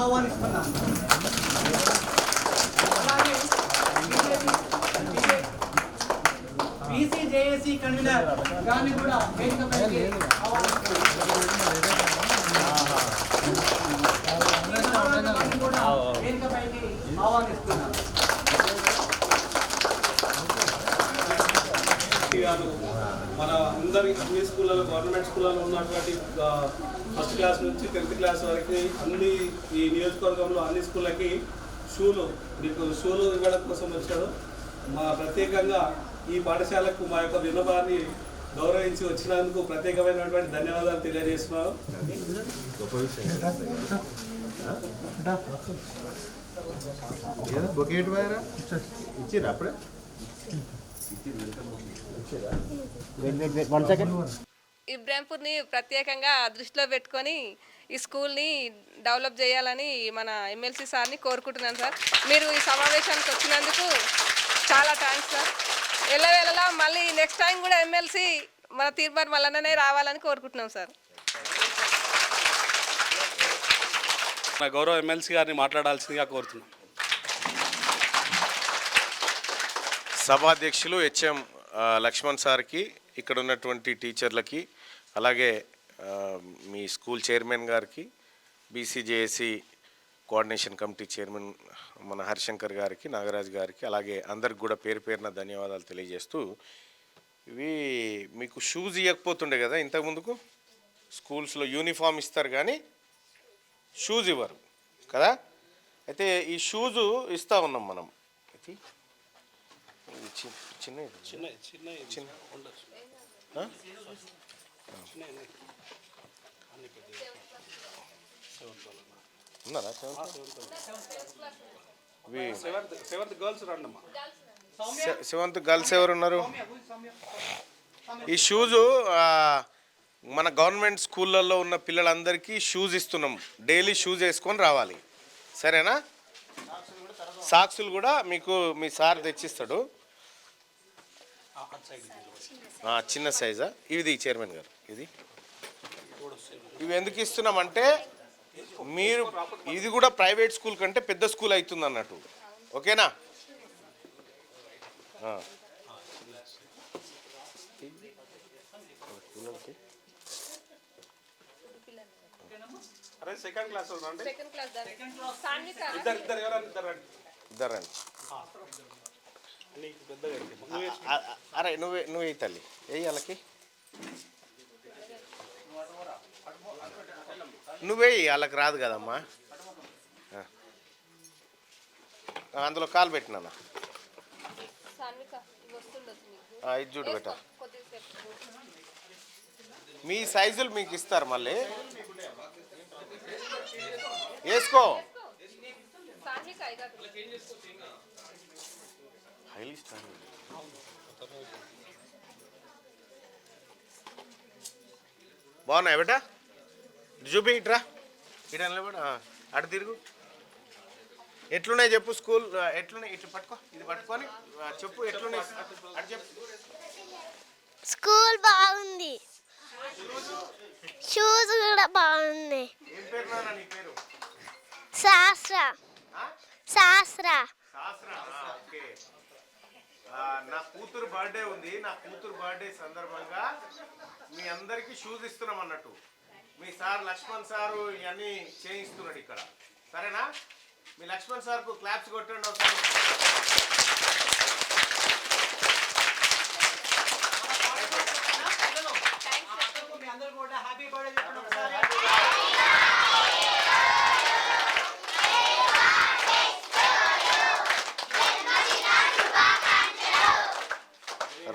ఆహ్వానిస్తున్నాను. అలాగే BCJAC convener గారిని కూడా వేదికపైకి ఆహ్వానిస్తున్నాను. మన అందరి అన్ని స్కూళ్ళలో గవర్నమెంట్ స్కూళ్ళలో ఉన్నటువంటి ఫస్ట్ క్లాస్ నుంచి 10th క్లాస్ వరకు అన్ని ఈ నియోజకవర్గంలో అన్ని స్కూళ్ళకి మీకు షూలు ఇవ్వడం కోసం వచ్చాడు. మా ప్రత్యేకంగా ఈ పాఠశాలకు మా యొక్క విన్నపాన్ని గౌరవించి వచ్చినందుకు ప్రత్యేకమైనటువంటి ధన్యవాదాలు తెలియజేస్తున్నాను. అప్పుడే ఇబ్రాంపూర్ని ప్రత్యేకంగా దృష్టిలో పెట్టుకొని ఈ స్కూల్ని డెవలప్ చేయాలని మన ఎమ్మెల్సీ సార్ని కోరుకుంటున్నాను సార్. మీరు ఈ సమావేశానికి వచ్చినందుకు చాలా థ్యాంక్స్ సార్. ఎల్లవేళలా మళ్ళీ నెక్స్ట్ టైం కూడా ఎమ్మెల్సీ మన తీర్మార్ మల్లన్ననే రావాలని కోరుకుంటున్నాం సార్. నా గౌరవ ఎమ్మెల్సీ గారిని మాట్లాడాల్సిందిగా కోరుతున్నాం. సభాధ్యక్షులు హెచ్ఎం లక్ష్మణ్ సార్కి, ఇక్కడ ఉన్నటువంటి టీచర్లకి, అలాగే మీ స్కూల్ చైర్మన్ గారికి, బీసీజేఏసీ కోఆర్డినేషన్ కమిటీ చైర్మన్ మన హరిశంకర్ గారికి, నాగరాజ్ గారికి, అలాగే అందరికి కూడా పేరు పేరున ధన్యవాదాలు తెలియజేస్తూ, ఇవి మీకు షూస్ ఇవ్వకపోతుండే కదా ఇంతకుముందుకు. స్కూల్స్లో యూనిఫామ్ ఇస్తారు కానీ షూస్ ఇవ్వరు కదా. అయితే ఈ షూజు ఇస్తూ ఉన్నాం మనం. ఇది చిన్న ఉన్నారా? సెవెంత్ గర్ల్స్ ఎవరు ఉన్నారు? ఈ షూజు మన గవర్నమెంట్ స్కూళ్ళల్లో ఉన్న పిల్లలందరికీ షూస్ ఇస్తున్నాం. డైలీ షూస్ వేసుకొని రావాలి, సరేనా? సాక్సులు కూడా మీకు మీ సార్ తెచ్చిస్తాడు. చిన్న సైజా ఇది చైర్మన్ గారు? ఇవి ఎందుకు ఇస్తున్నామంటే మీరు ఇది కూడా ప్రైవేట్ స్కూల్ కంటే పెద్ద స్కూల్ అవుతుంది అన్నట్టు, ఓకేనా? సెకండ్ క్లాస్ ఇద్దరండి. అరే నువ్వే తల్లి వెయ్యి వాళ్ళకి, నువ్వేయి వాళ్ళకి రాదు కదమ్మా. అందులో కాలు పెట్టినా ఇది చూడు బెట. మీ సైజులు మీకు ఇస్తారు, మళ్ళీ వేసుకో. హైలీ స్టాండర్డ్ బాగున్నాయి బేటా. చూపి ఇట్రా, ఇటు నిలబడి అటు తిరుగు. ఎట్లున్నాయి చెప్పు స్కూల్ ఎట్లున్నాయి? ఇట్లా పట్టుకో, ఇది పట్టుకొని చెప్పు ఎట్లున్నాయి అటు చెప్పు. స్కూల్ బాగుంది, షూస్ కూడా బాగుంది. ఏం పేరు నాన్న నీ పేరు? శాస్త్ర. ఓకే. నా కూతురు బర్త్డే ఉంది. నా కూతురు బర్త్డే సందర్భంగా మీ అందరికీ షూస్ ఇస్తున్నాం అన్నట్టు. మీ సార్ లక్ష్మణ్ సారు ఇవన్నీ చేయిస్తున్నాడు ఇక్కడ, సరేనా? మీ లక్ష్మణ్ సార్కు క్లాప్స్ కొట్టండి ఒకసారి.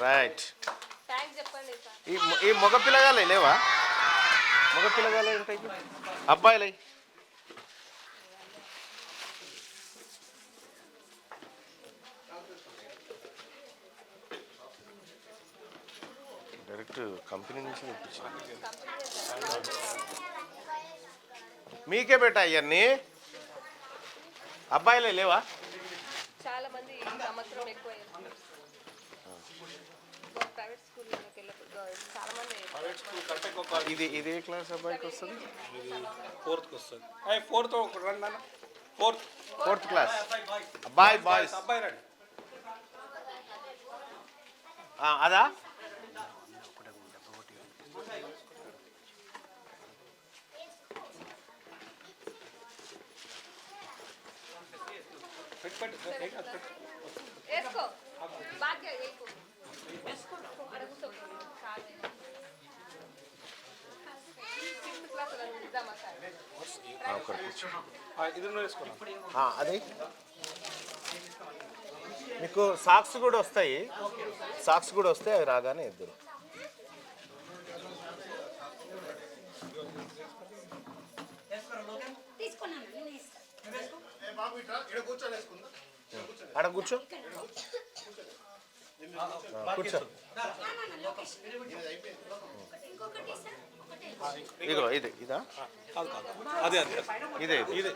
రైట్. ఈ మగ పిల్లగాలే లేవా? మగ పిల్లగాలే ఉంటాయి, అబ్బాయిలే. డైరెక్ట్ కంపెనీ నుంచి తెప్పించాను. మీకే బేటా ఇవన్నీ? అబ్బాయిలే లేవా? చాలా మంది సంవత్సరం ఎక్కువ ప్రైవేట్ స్కూల్లోకి వెళ్ళప్పుడు చాలా మంది ప్రైవేట్ స్కూల్ కంటే ఒక ఇది ఏ క్లాస్ అబ్బాయికి వస్తుంది? ఇది ఫోర్త్కి వస్తుంది. ఫోర్త్ ఒక రండి అన్న, ఫోర్త్ క్లాస్ అబ్బాయి బాయ్స్. అబ్బాయి రండి. అదా పెట్టు. వేసుకో బాగా వేసుకో అడుగుతాం ఇద్దామా సార్ ఇది వేసుకున్నాం. అది మీకు సాక్స్ కూడా వస్తాయి. సాక్స్ కూడా వస్తాయి, అవి రాగానే ఇద్దరు. ఆడ కూర్చో, కూర్చో. ఇదిగో ఇదా అదే ఇదే ఇదే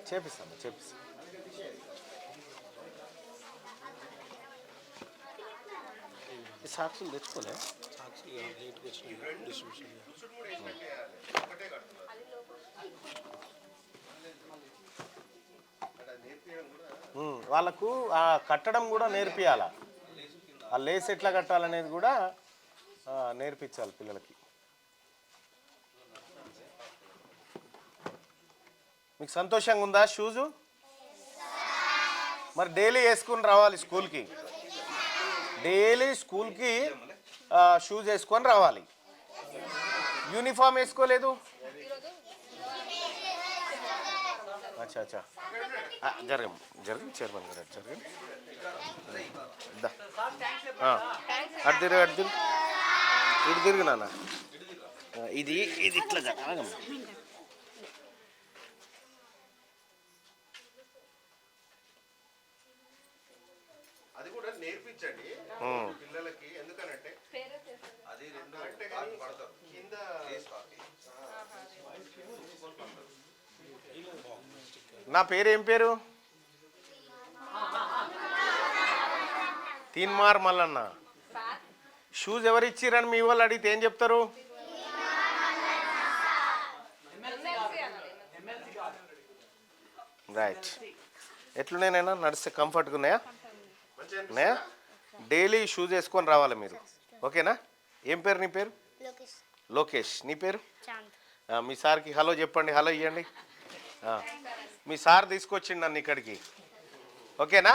చేపిస్తాను. ఈ సాక్షులు తెచ్చుకోలే. వాళ్ళకు ఆ కట్టడం కూడా నేర్పియాల. ఆ లేస్ ఎట్లా కట్టాలనేది కూడా నేర్పించాలి పిల్లలకి. మీకు సంతోషంగా ఉందా షూజు? మరి డైలీ వేసుకుని రావాలి స్కూల్కి. డైలీ స్కూల్కి షూస్ వేసుకొని రావాలి. యూనిఫామ్ వేసుకోలేదు? అచ్చా అచ్చా, జరగండి చైర్మన్ గారు, జరగండి. అటు తిరుగు ఇటు తిరుగు నాన్న. ఇది ఇట్లా జరగమ్మ. అది కూడా నేర్పించండి పిల్లలకి. ఎందుకనంటే అది రెండు అంటే పడతారు కింద. నా పేరు ఏం పేరు? తీన్మార్ మల్లన్న. షూస్ ఎవరు ఇచ్చిరని మీ వాళ్ళు అడిగితే ఏం చెప్తారు? రైట్. ఎట్లున్నాయినా నడిస్తే కంఫర్ట్గా ఉన్నాయా? డైలీ షూస్ వేసుకొని రావాలి మీరు, ఓకేనా? ఏం పేరు నీ పేరు? లోకేష్. నీ పేరు? మీ సార్కి హలో చెప్పండి, హలో ఇవ్వండి. మీ సార్ తీసుకొచ్చిండి నన్ను ఇక్కడికి, ఓకేనా?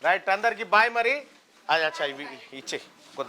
రైట్, అందరికి బాయ్. మరి అచ్చా ఇవి ఇచ్చే కొద్దిగా.